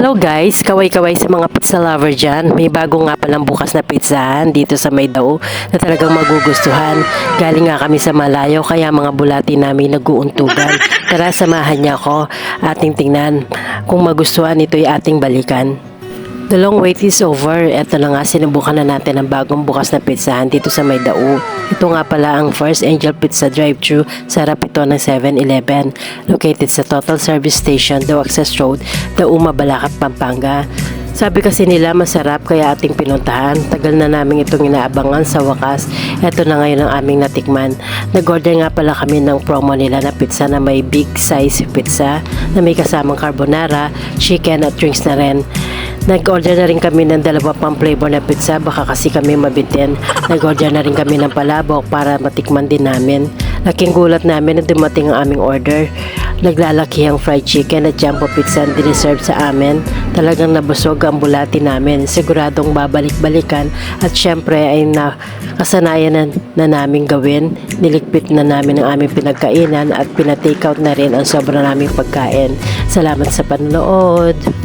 Hello guys, kaway-kaway sa mga pizza lover dyan. May bago nga palang bukas na pizzahan dito sa Maydao na talagang magugustuhan. Galing nga kami sa malayo kaya mga bulati namin nag-uuntugan. Tara, samahan niya ako ating tingnan. Kung magustuhan ito'y ating balikan. The long wait is over. Ito na nga, sinubukan na natin ang bagong bukas na pizzahan dito sa Maydao. Ito nga pala ang First Angel Pizza Drive-Thru sa harap ito ng 7-Eleven. Located sa Total Service Station, Daw Access Road, Dauma, Balacat, Pampanga. Sabi kasi nila masarap kaya ating pinuntahan. Tagal na namin itong inaabangan, sa wakas. Ito na ngayon ang aming natikman. Nag-order nga pala kami ng promo nila na pizza na may big size pizza na may kasamang carbonara, chicken at drinks na rin. Nag-order na rin kami ng dalawa pang flavor na pizza, baka kasi kami mabitin. Nag-order na rin kami ng palabok para matikman din namin. Laking gulat namin na dumating ang aming order. Naglalakihang fried chicken at jumbo pizza ang diniserve sa amin. Talagang nabusog ang bulati namin. Siguradong babalik-balikan at syempre ay nakasanayan na namin gawin. Niligpit na namin ang aming pinagkainan at pina-take out na rin ang sobra naming pagkain. Salamat sa panonood!